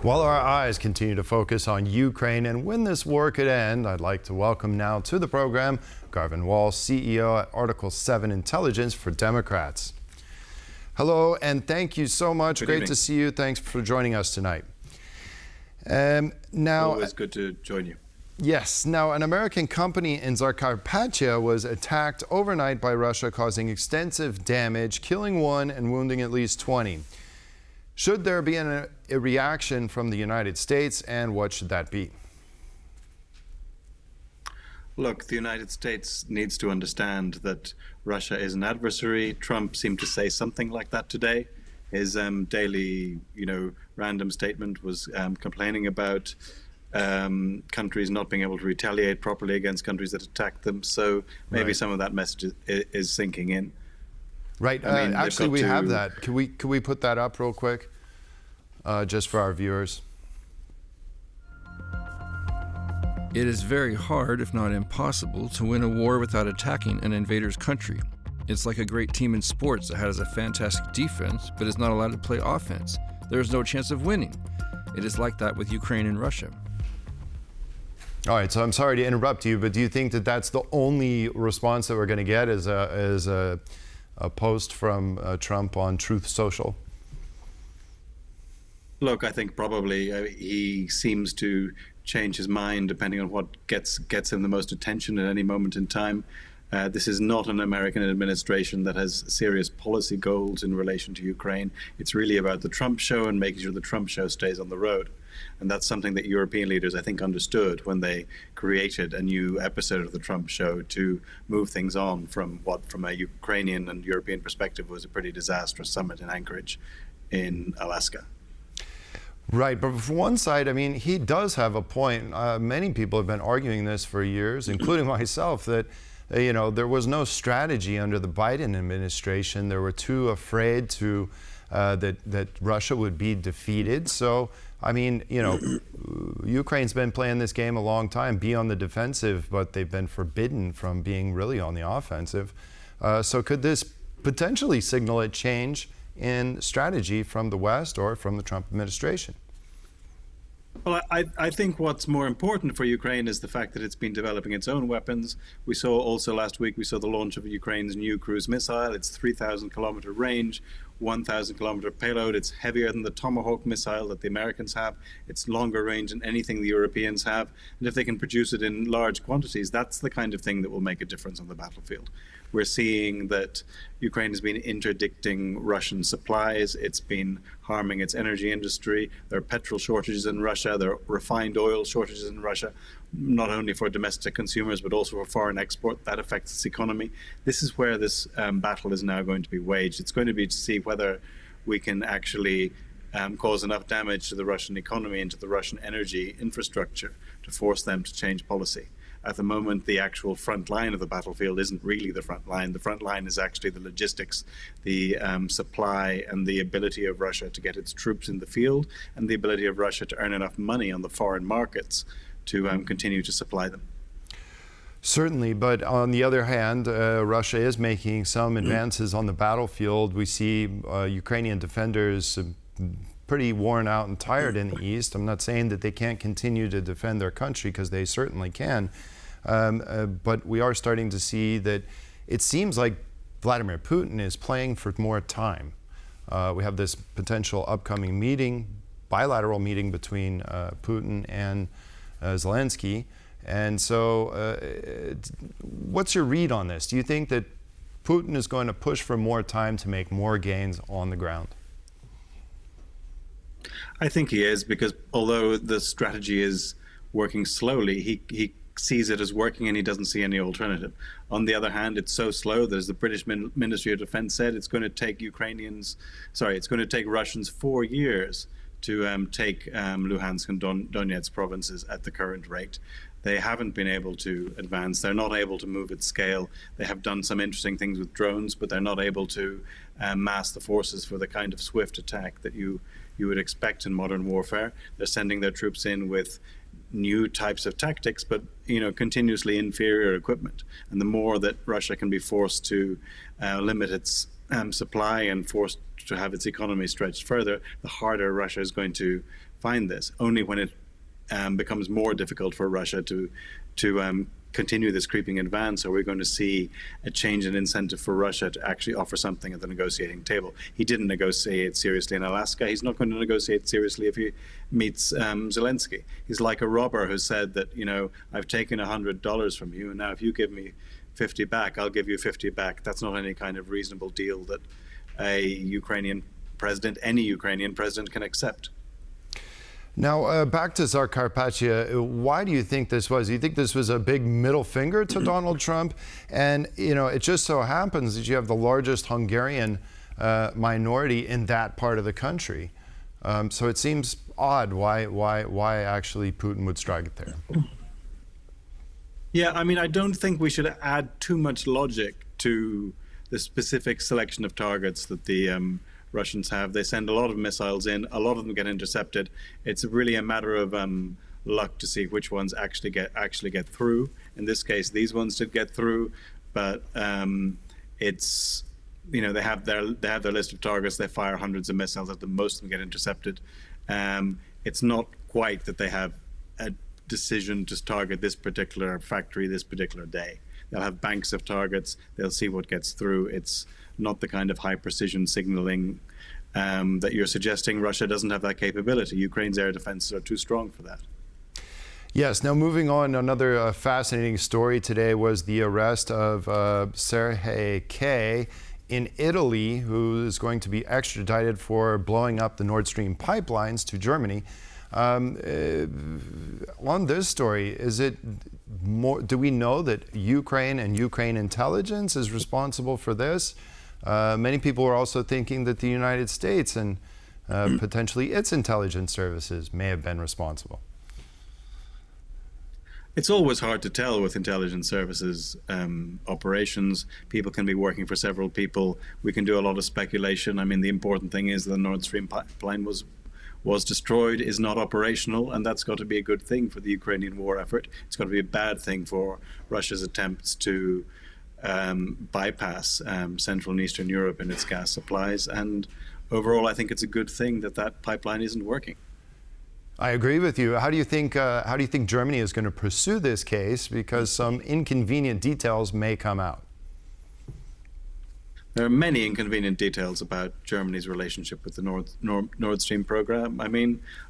While our eyes continue to focus on Ukraine and when this war could end, I'd like to welcome now to the program Garvan Walshe, CEO at Article 7 Intelligence for Democrats. Hello, and thank you so much. Good Great evening. to see you. Thanks for joining us tonight. Always good to join you. Yes. Now, an American company in Zakarpattia was attacked overnight by Russia, causing extensive damage, killing one and wounding at least 20. Should there be a reaction from the United States, and what should that be? Look, the United States needs to understand that Russia is an adversary. Trump seemed to say something like that today. His daily, random statement was complaining about countries not being able to retaliate properly against countries that attack them. So maybe Right. some of that message is sinking in. Right. I mean, actually, we they've got have to- that. Can we put that up real quick, just for our viewers? It is very hard, if not impossible, to win a war without attacking an invader's country. It's like a great team in sports that has a fantastic defense, but is not allowed to play offense. There is no chance of winning. It is like that with Ukraine and Russia. All right. So I'm sorry to interrupt you, but do you think that that's the only response that we're going to get is a post from Trump on Truth Social? Look, I think probably he seems to change his mind depending on what gets him the most attention at any moment in time. This is not an American administration that has serious policy goals in relation to Ukraine. It's really about the Trump show and making sure the Trump show stays on the road. And that's something that European leaders, I think, understood when they created a new episode of the Trump show to move things on from what, from a Ukrainian and European perspective, was a pretty disastrous summit in Anchorage in Alaska. Right, but from one side, I mean, he does have a point. Many people have been arguing this for years, including myself, that there was no strategy under the Biden administration. They were too afraid to that Russia would be defeated. So, I mean, Ukraine's been playing this game a long time, be on the defensive, but they've been forbidden from being really on the offensive. So could this potentially signal a change in strategy from the West or from the Trump administration? Well, I think what's more important for Ukraine is the fact that it's been developing its own weapons. We saw also last week, we saw the launch of Ukraine's new cruise missile. It's 3,000 kilometer range, 1,000 kilometer payload. It's heavier than the Tomahawk missile that the Americans have. It's longer range than anything the Europeans have. And if they can produce it in large quantities, that's the kind of thing that will make a difference on the battlefield. We're seeing that Ukraine has been interdicting Russian supplies. It's been harming its energy industry. There are petrol shortages in Russia. There are refined oil shortages in Russia, not only for domestic consumers, but also for foreign export. That affects its economy. This is where this battle is now going to be waged. It's going to be to see whether we can actually cause enough damage to the Russian economy and to the Russian energy infrastructure to force them to change policy. At the moment, the actual front line of the battlefield isn't really the front line. The front line is actually the logistics, the supply, and the ability of Russia to get its troops in the field, and the ability of Russia to earn enough money on the foreign markets to continue to supply them. Certainly, but on the other hand, Russia is making some advances on the battlefield. We see Ukrainian defenders pretty worn out and tired in the east. I'm not saying that they can't continue to defend their country, because they certainly can. But we are starting to see that it seems like Vladimir Putin is playing for more time. We have this potential upcoming meeting, bilateral meeting between Putin and Zelensky. And so what's your read on this? Do you think that Putin is going to push for more time to make more gains on the ground? I think he is, because although the strategy is working slowly, he sees it as working and he doesn't see any alternative. On the other hand, it's so slow that, as the British Ministry of Defense said, it's going to take Russians 4 years to take Luhansk and Donetsk provinces at the current rate. They haven't been able to advance. They're not able to move at scale. They have done some interesting things with drones, but they're not able to mass the forces for the kind of swift attack that you would expect in modern warfare. They're sending their troops in with new types of tactics, but continuously inferior equipment. And the more that Russia can be forced to limit its supply and forced to have its economy stretched further, the harder Russia is going to find this. Only when it becomes more difficult for Russia to continue this creeping advance, or we're going to see a change in incentive for Russia to actually offer something at the negotiating table. He didn't negotiate seriously in Alaska. He's not going to negotiate seriously if he meets Zelensky. He's like a robber who said that, I've taken $100 from you, and now if you give me 50 back, I'll give you 50 back. That's not any kind of reasonable deal that any Ukrainian president can accept. Now, back to Zakarpattia, why do you think this was? Do you think this was a big middle finger to Donald Trump? And, it just so happens that you have the largest Hungarian minority in that part of the country. So it seems odd why actually Putin would strike it there. Yeah, I don't think we should add too much logic to the specific selection of targets that the Russians have. They send a lot of missiles in, a lot of them get intercepted. It's really a matter of luck to see which ones actually get through. In this case, these ones did get through, but it's they have their list of targets. They fire hundreds of missiles at them. Most of them get intercepted. It's not quite that they have a decision to target this particular factory this particular day. They'll have banks of targets. They'll see what gets through. It's not the kind of high precision signaling that you're suggesting. Russia doesn't have that capability. Ukraine's air defenses are too strong for that. Yes. Now, moving on, another fascinating story today was the arrest of Sergei K. in Italy, who is going to be extradited for blowing up the Nordstream pipelines to Germany. On this story, is it more? Do we know that Ukraine and Ukraine intelligence is responsible for this? Many people are also thinking that the United States and potentially its intelligence services may have been responsible. It's always hard to tell with intelligence services operations. People can be working for several people. We can do a lot of speculation. The important thing is the Nord Stream pipeline was destroyed, is not operational, and that's got to be a good thing for the Ukrainian war effort. It's got to be a bad thing for Russia's attempts to bypass Central and Eastern Europe in its gas supplies. And overall, I think it's a good thing that that pipeline isn't working. I agree with you. How do you think Germany is going to pursue this case? Because some inconvenient details may come out. There are many inconvenient details about Germany's relationship with the Nord Stream program.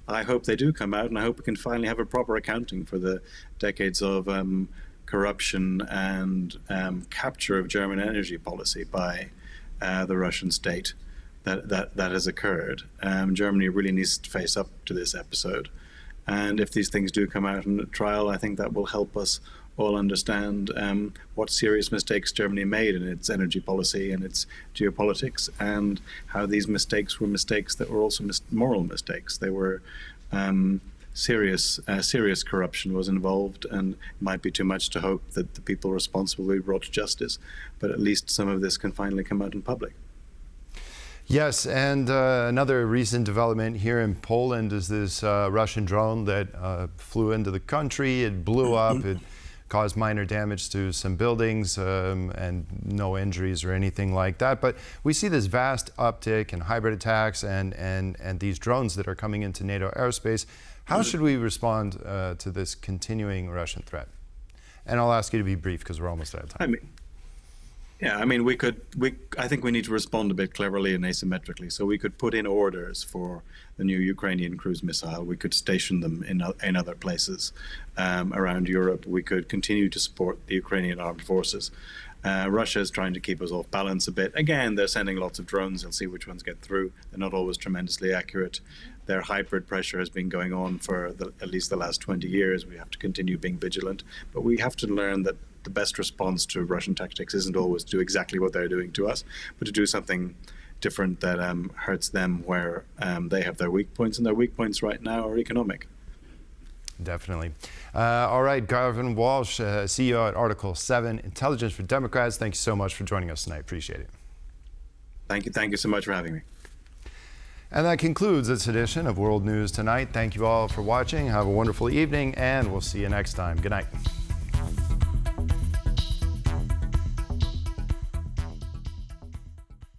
I hope they do come out, and I hope we can finally have a proper accounting for the decades of corruption and capture of German energy policy by the Russian state that has occurred. Germany really needs to face up to this episode. And if these things do come out in a trial, I think that will help us all understand what serious mistakes Germany made in its energy policy and its geopolitics, and how these mistakes were mistakes that were also moral mistakes. They were serious corruption was involved, and it might be too much to hope that the people responsible will be brought to justice, but at least some of this can finally come out in public. Yes, and another recent development here in Poland is this Russian drone that flew into the country. It blew up. It caused minor damage to some buildings and no injuries or anything like that. But we see this vast uptick in hybrid attacks and these drones that are coming into NATO airspace. How should we respond to this continuing Russian threat? And I'll ask you to be brief because we're almost out of time. I think we need to respond a bit cleverly and asymmetrically. So we could put in orders for the new Ukrainian cruise missile. We could station them in other places around Europe. We could continue to support the Ukrainian armed forces. Russia is trying to keep us off balance a bit. Again, they're sending lots of drones. They'll see which ones get through. They're not always tremendously accurate. Their hybrid pressure has been going on for at least the last 20 years. We have to continue being vigilant. But we have to learn that the best response to Russian tactics isn't always to do exactly what they're doing to us, but to do something different that hurts them where they have their weak points, and their weak points right now are economic. Definitely. All right, Garvan Walshe, CEO at Article 7, Intelligence for Democrats. Thank you so much for joining us tonight. Appreciate it. Thank you. Thank you so much for having me. And that concludes this edition of World News Tonight. Thank you all for watching. Have a wonderful evening, and we'll see you next time. Good night.